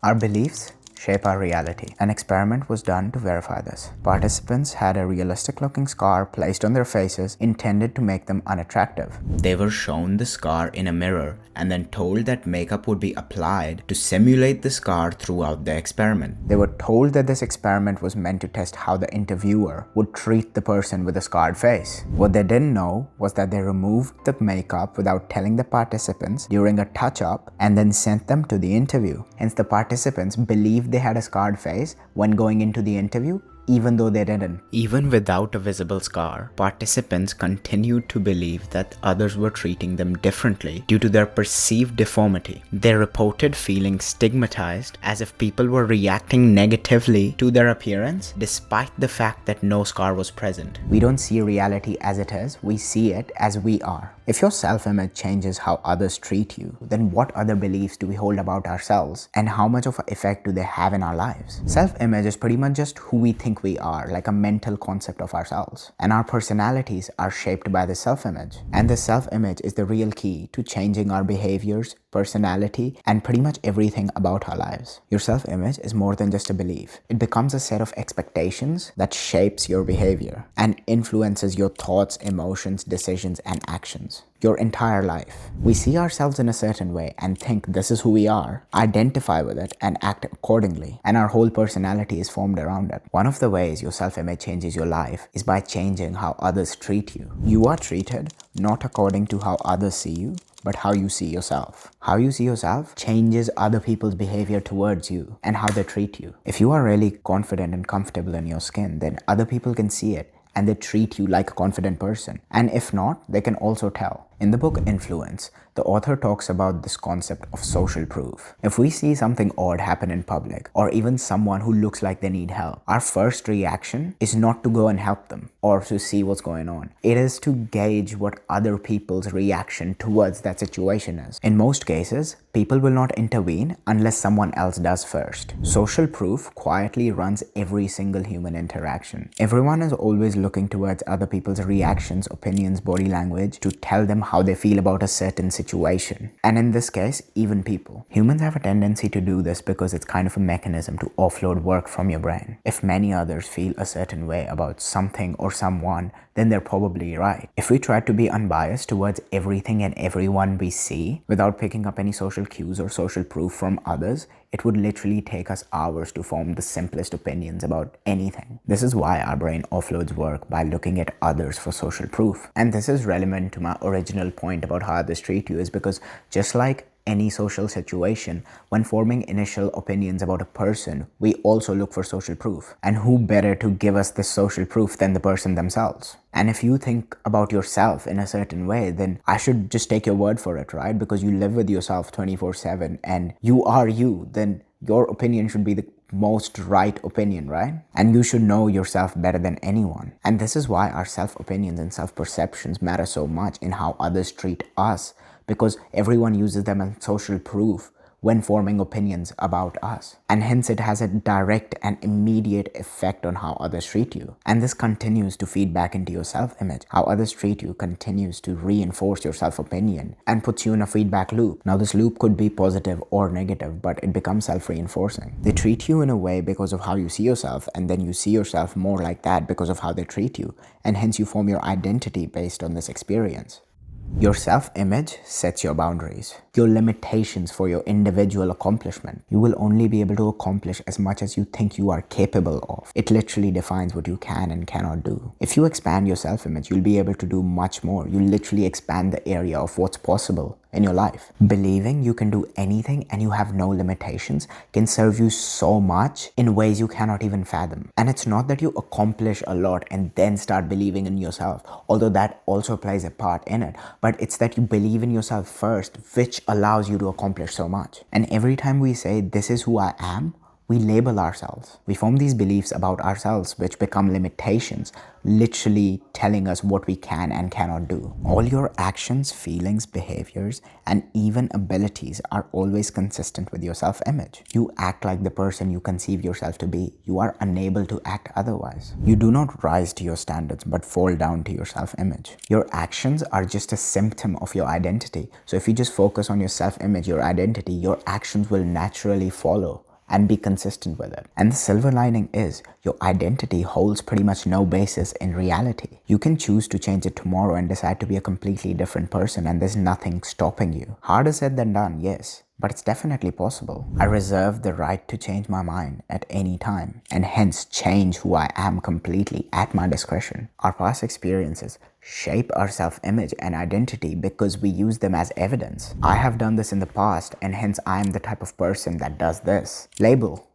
Our beliefs shape our reality. An experiment was done to verify this. Participants had a realistic-looking scar placed on their faces intended to make them unattractive. They were shown the scar in a mirror and then told that makeup would be applied to simulate the scar throughout the experiment. They were told that this experiment was meant to test how the interviewer would treat the person with a scarred face. What they didn't know was that they removed the makeup without telling the participants during a touch-up and then sent them to the interview. Hence, the participants believed they had a scarred face when going into the interview, even though they didn't. Even without a visible scar, participants continued to believe that others were treating them differently due to their perceived deformity. They reported feeling stigmatized, as if people were reacting negatively to their appearance despite the fact that no scar was present. We don't see reality as it is, we see it as we are. If your self-image changes how others treat you, then what other beliefs do we hold about ourselves, and how much of an effect do they have in our lives? Self-image is pretty much just who we think we are, like a mental concept of ourselves. And our personalities are shaped by the self-image. And the self-image is the real key to changing our behaviors, personality, and pretty much everything about our lives. Your self-image is more than just a belief. It becomes a set of expectations that shapes your behavior and influences your thoughts, emotions, decisions, and actions. Your entire life. We see ourselves in a certain way and think this is who we are, identify with it, and act accordingly. And our whole personality is formed around it. One of the ways your self-image changes your life is by changing how others treat you. You are treated not according to how others see you, but how you see yourself. How you see yourself changes other people's behavior towards you and how they treat you. If you are really confident and comfortable in your skin, then other people can see it and they treat you like a confident person. And if not, they can also tell. In the book Influence, the author talks about this concept of social proof. If we see something odd happen in public, or even someone who looks like they need help, our first reaction is not to go and help them or to see what's going on. It is to gauge what other people's reaction towards that situation is. In most cases, people will not intervene unless someone else does first. Social proof quietly runs every single human interaction. Everyone is always looking towards other people's reactions, opinions, body language to tell them how they feel about a certain situation. And in this case, even people. Humans have a tendency to do this because it's kind of a mechanism to offload work from your brain. If many others feel a certain way about something or someone, then they're probably right. If we try to be unbiased towards everything and everyone we see without picking up any social cues or social proof from others, it would literally take us hours to form the simplest opinions about anything. This is why our brain offloads work by looking at others for social proof. And this is relevant to my original point about how others treat you, is because just like any social situation, when forming initial opinions about a person, we also look for social proof. And who better to give us this social proof than the person themselves? And if you think about yourself in a certain way, then I should just take your word for it, right? Because you live with yourself 24/7 and you are you, then your opinion should be the most right opinion, right? And you should know yourself better than anyone. And this is why our self-opinions and self-perceptions matter so much in how others treat us, because everyone uses them as social proof when forming opinions about us. And hence it has a direct and immediate effect on how others treat you. And this continues to feed back into your self-image. How others treat you continues to reinforce your self-opinion and puts you in a feedback loop. Now this loop could be positive or negative, but it becomes self-reinforcing. They treat you in a way because of how you see yourself, and then you see yourself more like that because of how they treat you. And hence you form your identity based on this experience. Your self-image sets your boundaries, your limitations for your individual accomplishment. You will only be able to accomplish as much as you think you are capable of. It literally defines what you can and cannot do. If you expand your self-image, you'll be able to do much more. You literally expand the area of what's possible in your life. Believing you can do anything and you have no limitations can serve you so much in ways you cannot even fathom. And it's not that you accomplish a lot and then start believing in yourself, although that also plays a part in it, but it's that you believe in yourself first, which allows you to accomplish so much. And every time we say, this is who I am, we label ourselves. We form these beliefs about ourselves which become limitations, literally telling us what we can and cannot do. All your actions, feelings, behaviors, and even abilities are always consistent with your self-image. You act like the person you conceive yourself to be. You are unable to act otherwise. You do not rise to your standards but fall down to your self-image. Your actions are just a symptom of your identity. So if you just focus on your self-image, your identity, your actions will naturally follow. and be consistent with it. And the silver lining is your identity holds pretty much no basis in reality. You can choose to change it tomorrow and decide to be a completely different person, and there's nothing stopping you. Harder said than done, yes, but it's definitely possible. I reserve the right to change my mind at any time, and hence change who I am completely at my discretion. Our past experiences shape our self-image and identity because we use them as evidence. I have done this in the past, and hence I am the type of person that does this. Label.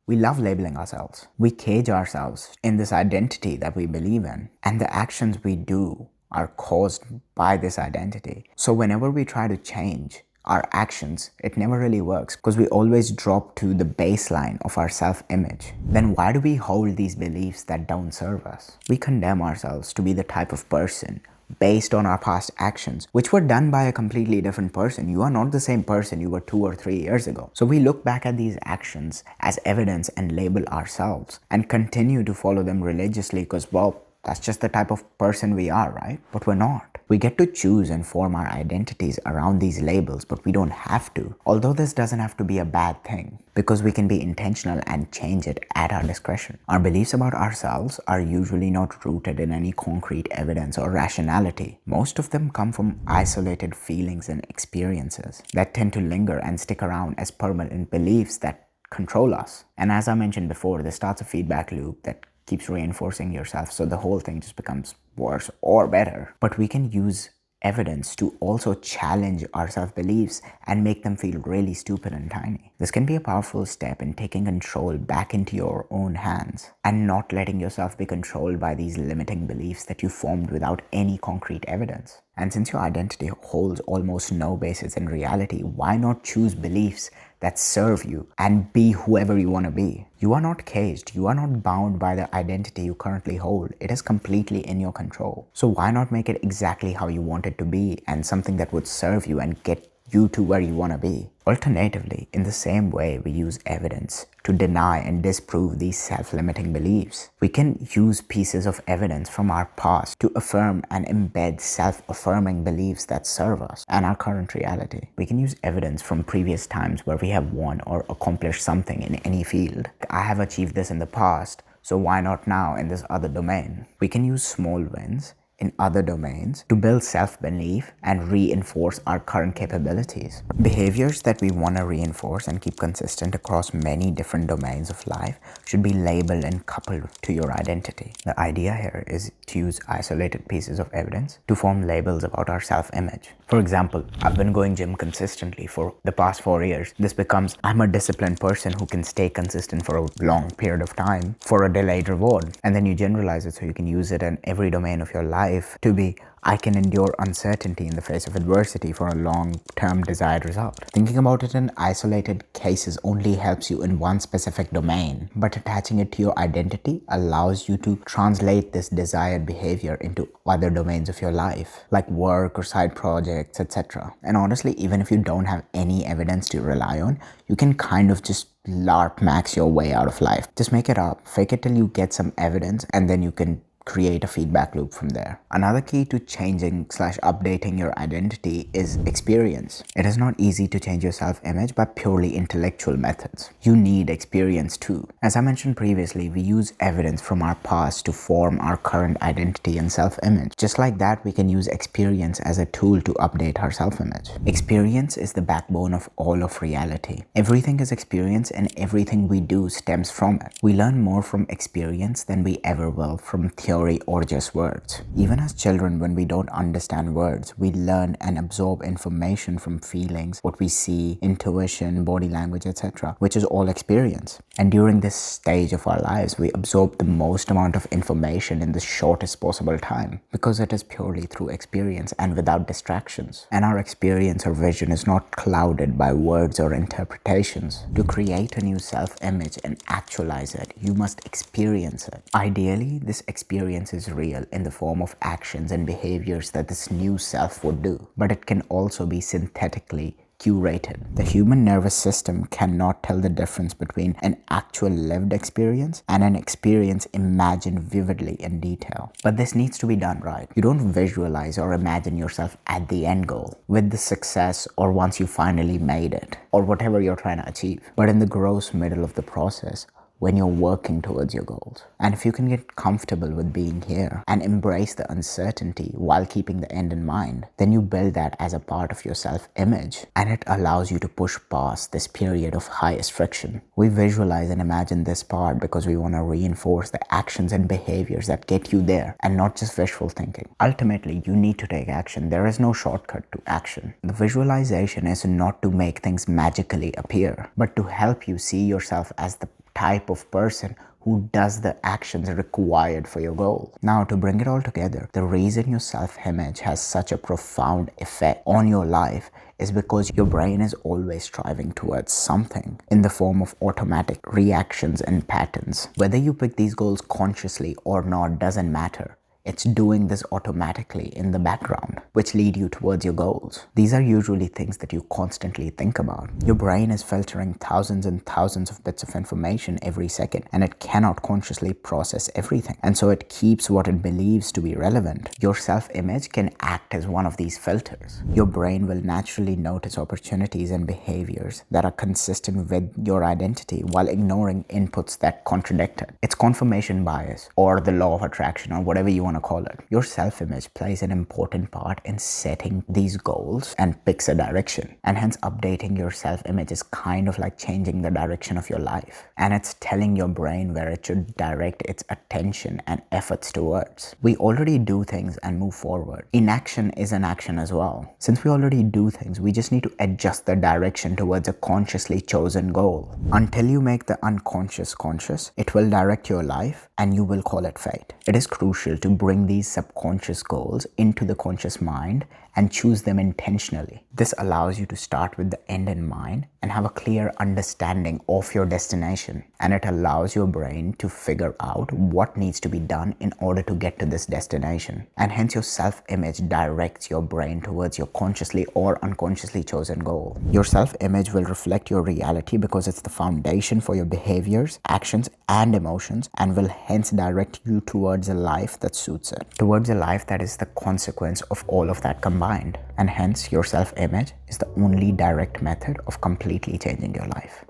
We love labeling ourselves. We cage ourselves in this identity that we believe in, and the actions we do are caused by this identity. So whenever we try to change our actions, it never really works because we always drop to the baseline of our self-image. Then why do we hold these beliefs that don't serve us? We condemn ourselves to be the type of person based on our past actions, which were done by a completely different person. You are not the same person you were 2 or 3 years ago. So we look back at these actions as evidence and label ourselves and continue to follow them religiously because, well, that's just the type of person we are, right? But we're not. We get to choose and form our identities around these labels, but we don't have to. Although this doesn't have to be a bad thing, because we can be intentional and change it at our discretion. Our beliefs about ourselves are usually not rooted in any concrete evidence or rationality. Most of them come from isolated feelings and experiences that tend to linger and stick around as permanent beliefs that control us. And as I mentioned before, this starts a feedback loop that keeps reinforcing yourself, so the whole thing just becomes worse or better. But we can use evidence to also challenge our self-beliefs and make them feel really stupid and tiny. This can be a powerful step in taking control back into your own hands and not letting yourself be controlled by these limiting beliefs that you formed without any concrete evidence. And since your identity holds almost no basis in reality, why not choose beliefs that serve you and be whoever you want to be? You are not caged. You are not bound by the identity you currently hold. It is completely in your control. So why not make it exactly how you want it to be and something that would serve you and get you to where you want to be? Alternatively, in the same way we use evidence to deny and disprove these self-limiting beliefs, we can use pieces of evidence from our past to affirm and embed self-affirming beliefs that serve us and our current reality. We can use evidence from previous times where we have won or accomplished something in any field. I have achieved this in the past, so why not now in this other domain? We can use small wins in other domains to build self-belief and reinforce our current capabilities. Behaviors that we want to reinforce and keep consistent across many different domains of life should be labeled and coupled to your identity. The idea here is to use isolated pieces of evidence to form labels about our self-image. For example, I've been going gym consistently for the past 4 years. This becomes, I'm a disciplined person who can stay consistent for a long period of time for a delayed reward. And then you generalize it so you can use it in every domain of your life to be, I can endure uncertainty in the face of adversity for a long-term desired result. Thinking about it in isolated cases only helps you in one specific domain, but attaching it to your identity allows you to translate this desired behavior into other domains of your life, like work or side projects, etc. And honestly, even if you don't have any evidence to rely on, you can kind of just LARP max your way out of life. Just make it up, fake it till you get some evidence, and then you can create a feedback loop from there. Another key to changing/updating your identity is experience. It is not easy to change your self-image by purely intellectual methods. You need experience too. As I mentioned previously, we use evidence from our past to form our current identity and self-image. Just like that, we can use experience as a tool to update our self-image. Experience is the backbone of all of reality. Everything is experience, and everything we do stems from it. We learn more from experience than we ever will from theory or just words. Even as children, when we don't understand words, we learn and absorb information from feelings, what we see, intuition, body language, etc., which is all experience. And during this stage of our lives, we absorb the most amount of information in the shortest possible time because it is purely through experience and without distractions. And our experience or vision is not clouded by words or interpretations. To create a new self-image and actualize it, you must experience it. Ideally, this experience is real in the form of actions and behaviors that this new self would do, but it can also be synthetically curated. The human nervous system cannot tell the difference between an actual lived experience and an experience imagined vividly in detail. But this needs to be done right. You don't visualize or imagine yourself at the end goal, with the success, or once you finally made it, or whatever you're trying to achieve, but in the gross middle of the process, when you're working towards your goals. And if you can get comfortable with being here and embrace the uncertainty while keeping the end in mind, then you build that as a part of your self-image, and it allows you to push past this period of highest friction. We visualize and imagine this part because we want to reinforce the actions and behaviors that get you there, and not just wishful thinking. Ultimately, you need to take action. There is no shortcut to action. The visualization is not to make things magically appear, but to help you see yourself as the type of person who does the actions required for your goal. Now, to bring it all together, the reason your self-image has such a profound effect on your life is because your brain is always striving towards something in the form of automatic reactions and patterns. Whether you pick these goals consciously or not doesn't matter. It's doing this automatically in the background, which lead you towards your goals. These are usually things that you constantly think about. Your brain is filtering thousands and thousands of bits of information every second, and it cannot consciously process everything. And so it keeps what it believes to be relevant. Your self-image can act as one of these filters. Your brain will naturally notice opportunities and behaviors that are consistent with your identity while ignoring inputs that contradict it. It's confirmation bias, or the law of attraction, or whatever you want to call it. Your self-image plays an important part in setting these goals and picks a direction. And hence, updating your self-image is kind of like changing the direction of your life. And it's telling your brain where it should direct its attention and efforts towards. We already do things and move forward. Inaction is an action as well. Since we already do things, we just need to adjust the direction towards a consciously chosen goal. Until you make the unconscious conscious, it will direct your life and you will call it fate. It is crucial to bring these subconscious goals into the conscious mind and choose them intentionally. This allows you to start with the end in mind and have a clear understanding of your destination. And it allows your brain to figure out what needs to be done in order to get to this destination. And hence your self-image directs your brain towards your consciously or unconsciously chosen goal. Your self-image will reflect your reality because it's the foundation for your behaviors, actions, and emotions, and will hence direct you towards a life that suits it. Towards a life that is the consequence of all of that combined. And hence your self-image is the only direct method of completely changing your life.